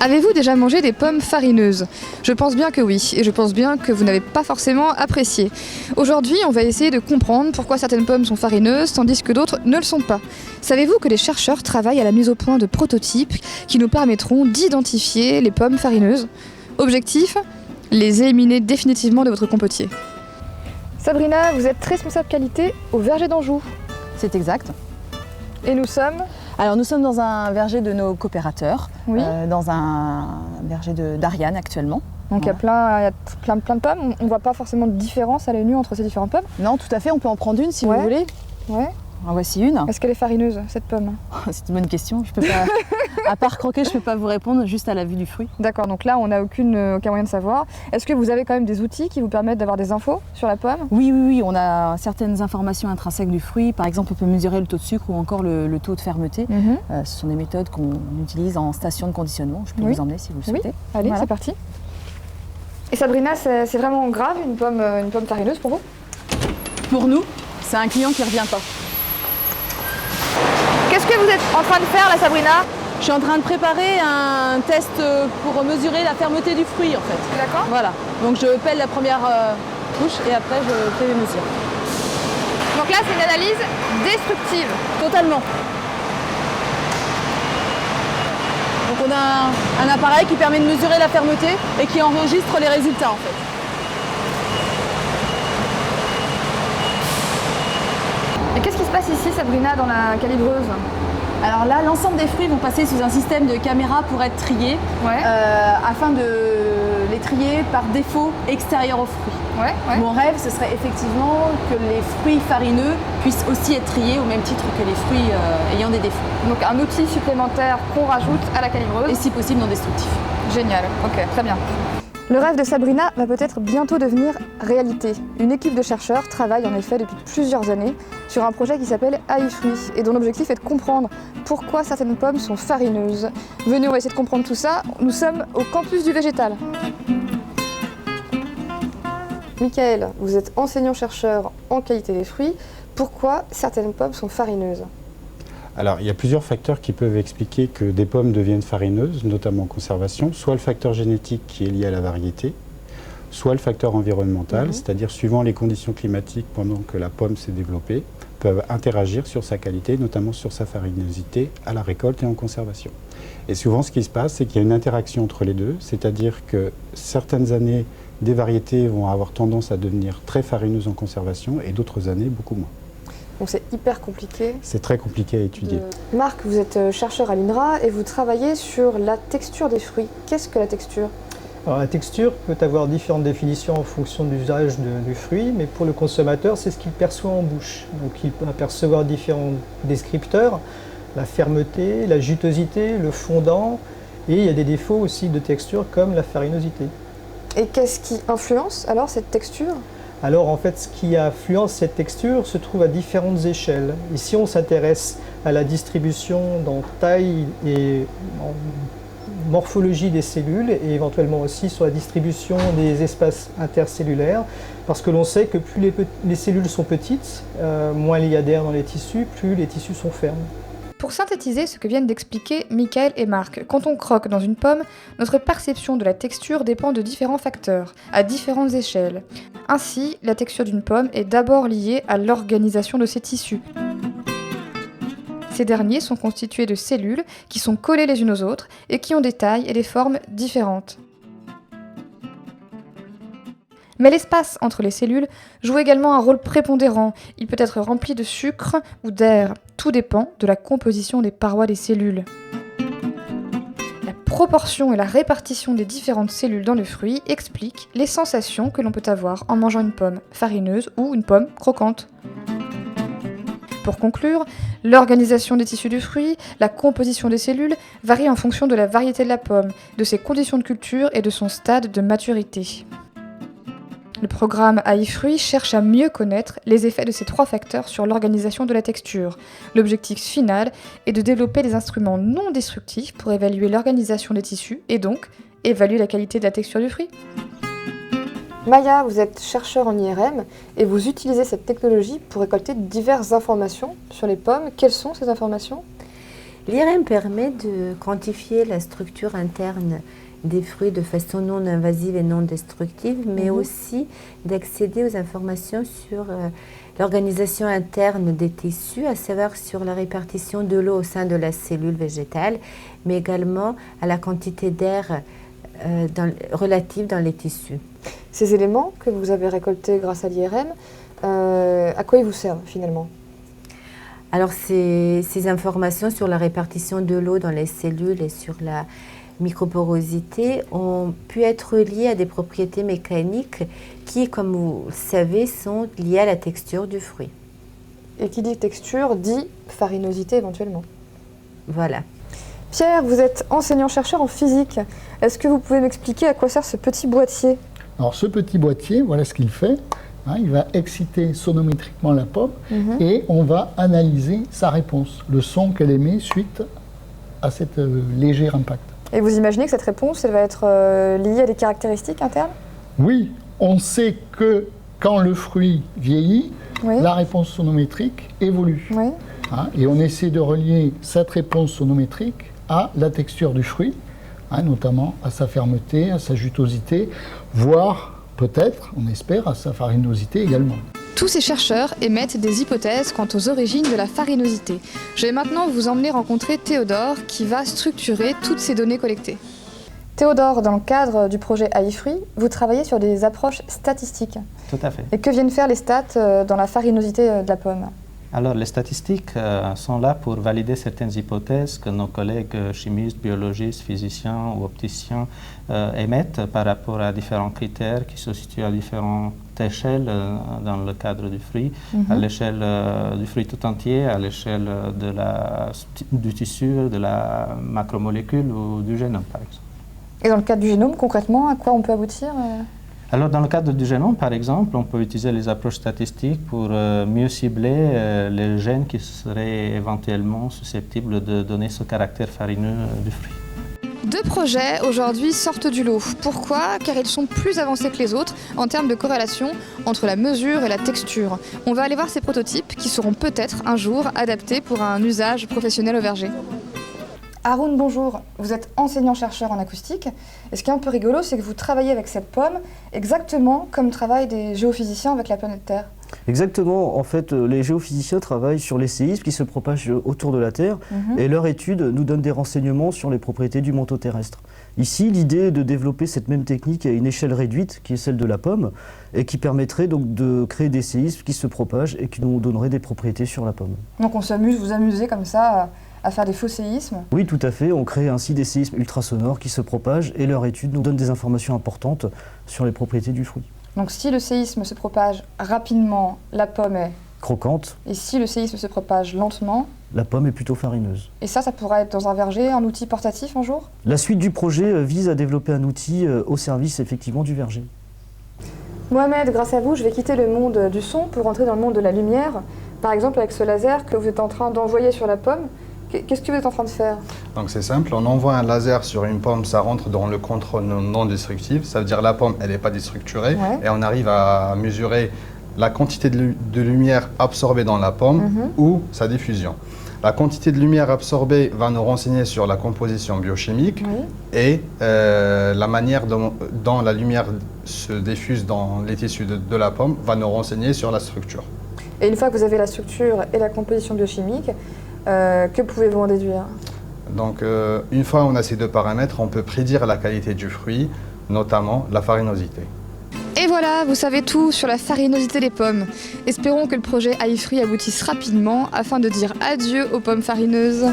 Avez-vous déjà mangé des pommes farineuses? Je pense bien que oui, et je pense bien que vous n'avez pas forcément apprécié. Aujourd'hui, on va essayer de comprendre pourquoi certaines pommes sont farineuses tandis que d'autres ne le sont pas. Savez-vous que les chercheurs travaillent à la mise au point de prototypes qui nous permettront d'identifier les pommes farineuses? Objectif: les éliminer définitivement de votre compotier. Sabrina, vous êtes responsable qualité au verger d'Anjou. C'est exact. Et nous sommes... Alors nous sommes dans un verger de nos coopérateurs, Oui. dans un verger d'Ariane actuellement. Donc il y a plein de pommes, on ne voit pas forcément de différence à l'œil nu entre ces différentes pommes. Non, tout à fait, on peut en prendre une si vous voulez. Ouais. En voici une. Est-ce qu'elle est farineuse, cette pomme? C'est une bonne question, je peux pas, à part croquer, je ne peux pas vous répondre juste à la vue du fruit. D'accord, donc là on n'a aucun moyen de savoir. Est-ce que vous avez quand même des outils qui vous permettent d'avoir des infos sur la pomme? Oui, on a certaines informations intrinsèques du fruit. Par exemple, on peut mesurer le taux de sucre ou encore le taux de fermeté. Ce sont des méthodes qu'on utilise en station de conditionnement. Je peux vous emmener si vous le souhaitez. Oui, allez, c'est parti. Et Sabrina, c'est vraiment grave une pomme farineuse pour vous? Pour nous, c'est un client qui ne revient pas. Qu'est-ce que vous êtes en train de faire là, Sabrina? Je suis en train de préparer un test pour mesurer la fermeté du fruit en fait. D'accord. Voilà, donc je pèle la première couche et après je fais les mesures. Donc là c'est une analyse destructive. Totalement. Donc on a un appareil qui permet de mesurer la fermeté et qui enregistre les résultats en fait. Et qu'est-ce qui se passe ici, Sabrina, dans la calibreuse? Alors là, l'ensemble des fruits vont passer sous un système de caméra pour être triés, afin de les trier par défaut extérieur aux fruits. Mon rêve, ce serait effectivement que les fruits farineux puissent aussi être triés au même titre que les fruits ayant des défauts. Donc un outil supplémentaire qu'on rajoute à la calibreuse. Et si possible non destructif. Génial, ok, très bien. Le rêve de Sabrina va peut-être bientôt devenir réalité. Une équipe de chercheurs travaille en effet depuis plusieurs années sur un projet qui s'appelle AI-Fruits et dont l'objectif est de comprendre pourquoi certaines pommes sont farineuses. Venez, on va essayer de comprendre tout ça. Nous sommes au campus du végétal. Michael, vous êtes enseignant-chercheur en qualité des fruits. Pourquoi certaines pommes sont farineuses? Alors, il y a plusieurs facteurs qui peuvent expliquer que des pommes deviennent farineuses, notamment en conservation, soit le facteur génétique qui est lié à la variété, soit le facteur environnemental, c'est-à-dire suivant les conditions climatiques pendant que la pomme s'est développée, peuvent interagir sur sa qualité, notamment sur sa farinosité à la récolte et en conservation. Et souvent, ce qui se passe, c'est qu'il y a une interaction entre les deux, c'est-à-dire que certaines années, des variétés vont avoir tendance à devenir très farineuses en conservation et d'autres années, beaucoup moins. Donc c'est hyper compliqué. C'est très compliqué à étudier. Marc, vous êtes chercheur à l'INRA et vous travaillez sur la texture des fruits. Qu'est-ce que la texture? Alors, la texture peut avoir différentes définitions en fonction de l'usage du fruit, mais pour le consommateur, c'est ce qu'il perçoit en bouche. Donc il peut apercevoir différents descripteurs, la fermeté, la jutosité, le fondant, et il y a des défauts aussi de texture comme la farinosité. Et qu'est-ce qui influence alors cette texture? Alors en fait, ce qui influence cette texture se trouve à différentes échelles. Ici, on s'intéresse à la distribution dans taille et en morphologie des cellules et éventuellement aussi sur la distribution des espaces intercellulaires, parce que l'on sait que plus les cellules sont petites, moins il y a d'air dans les tissus, plus les tissus sont fermes. Pour synthétiser ce que viennent d'expliquer Michael et Marc, quand on croque dans une pomme, notre perception de la texture dépend de différents facteurs, à différentes échelles. Ainsi, la texture d'une pomme est d'abord liée à l'organisation de ses tissus. Ces derniers sont constitués de cellules qui sont collées les unes aux autres et qui ont des tailles et des formes différentes. Mais l'espace entre les cellules joue également un rôle prépondérant. Il peut être rempli de sucre ou d'air. Tout dépend de la composition des parois des cellules. La proportion et la répartition des différentes cellules dans le fruit expliquent les sensations que l'on peut avoir en mangeant une pomme farineuse ou une pomme croquante. Pour conclure, l'organisation des tissus du fruit, la composition des cellules varient en fonction de la variété de la pomme, de ses conditions de culture et de son stade de maturité. Le programme AI-Fruits cherche à mieux connaître les effets de ces trois facteurs sur l'organisation de la texture. L'objectif final est de développer des instruments non destructifs pour évaluer l'organisation des tissus et donc évaluer la qualité de la texture du fruit. Maya, vous êtes chercheur en IRM et vous utilisez cette technologie pour récolter diverses informations sur les pommes. Quelles sont ces informations ? L'IRM permet de quantifier la structure interne des fruits de façon non invasive et non destructive, mais aussi d'accéder aux informations sur l'organisation interne des tissus, à savoir sur la répartition de l'eau au sein de la cellule végétale, mais également à la quantité d'air relative dans les tissus. Ces éléments que vous avez récoltés grâce à l'IRM, à quoi ils vous servent finalement ? Alors ces informations sur la répartition de l'eau dans les cellules et sur la microporosité ont pu être liées à des propriétés mécaniques qui, comme vous le savez, sont liées à la texture du fruit. Et qui dit texture dit farinosité éventuellement. Voilà. Pierre, vous êtes enseignant-chercheur en physique. Est-ce que vous pouvez m'expliquer à quoi sert ce petit boîtier ? Alors ce petit boîtier, voilà ce qu'il fait. Il va exciter sonométriquement la pomme et on va analyser sa réponse, le son qu'elle émet suite à cet léger impact. Et vous imaginez que cette réponse, elle va être liée à des caractéristiques internes ? Oui, on sait que quand le fruit vieillit, la réponse sonométrique évolue. Oui. Et on essaie de relier cette réponse sonométrique à la texture du fruit, notamment à sa fermeté, à sa jutosité, voire peut-être, on espère, à sa farinosité également. Tous ces chercheurs émettent des hypothèses quant aux origines de la farinosité. Je vais maintenant vous emmener rencontrer Théodore qui va structurer toutes ces données collectées. Théodore, dans le cadre du projet AI-Fruits, vous travaillez sur des approches statistiques. Tout à fait. Et que viennent faire les stats dans la farinosité de la pomme ? Alors, les statistiques sont là pour valider certaines hypothèses que nos collègues chimistes, biologistes, physiciens ou opticiens émettent par rapport à différents critères qui se situent à différentes échelles dans le cadre du fruit, à l'échelle du fruit tout entier, à l'échelle du tissu, de la macromolécule ou du génome, par exemple. Et dans le cadre du génome, concrètement, à quoi on peut aboutir ? Alors, dans le cadre du génome, par exemple, on peut utiliser les approches statistiques pour mieux cibler les gènes qui seraient éventuellement susceptibles de donner ce caractère farineux du fruit. Deux projets aujourd'hui sortent du lot. Pourquoi ? Car ils sont plus avancés que les autres en termes de corrélation entre la mesure et la texture. On va aller voir ces prototypes qui seront peut-être un jour adaptés pour un usage professionnel au verger. Haroun, bonjour. Vous êtes enseignant-chercheur en acoustique. Et ce qui est un peu rigolo, c'est que vous travaillez avec cette pomme exactement comme travaillent des géophysiciens avec la planète Terre. Exactement. En fait, les géophysiciens travaillent sur les séismes qui se propagent autour de la Terre et leur étude nous donne des renseignements sur les propriétés du manteau terrestre. Ici, l'idée est de développer cette même technique à une échelle réduite, qui est celle de la pomme, et qui permettrait donc de créer des séismes qui se propagent et qui nous donneraient des propriétés sur la pomme. Donc on s'amuse, vous amusez comme ça à faire des faux séismes ? Oui, tout à fait. On crée ainsi des séismes ultrasonores qui se propagent et leur étude nous donne des informations importantes sur les propriétés du fruit. Donc si le séisme se propage rapidement, la pomme est croquante. Et si le séisme se propage lentement, la pomme est plutôt farineuse. Et ça pourrait être dans un verger, un outil portatif un jour ? La suite du projet vise à développer un outil au service effectivement du verger. Mohamed, grâce à vous, je vais quitter le monde du son pour entrer dans le monde de la lumière. Par exemple avec ce laser que vous êtes en train d'envoyer sur la pomme. Qu'est-ce que vous êtes en train de faire ? Donc c'est simple, on envoie un laser sur une pomme, ça rentre dans le contrôle non destructif, ça veut dire la pomme elle n'est pas déstructurée et on arrive à mesurer la quantité de lumière absorbée dans la pomme ou sa diffusion. La quantité de lumière absorbée va nous renseigner sur la composition biochimique et la manière dont la lumière se diffuse dans les tissus de la pomme va nous renseigner sur la structure. Et une fois que vous avez la structure et la composition biochimique, que pouvez-vous en déduire ? Donc, une fois on a ces deux paramètres, on peut prédire la qualité du fruit, notamment la farinosité. Et voilà, vous savez tout sur la farinosité des pommes. Espérons que le projet AI-Fruits aboutisse rapidement afin de dire adieu aux pommes farineuses.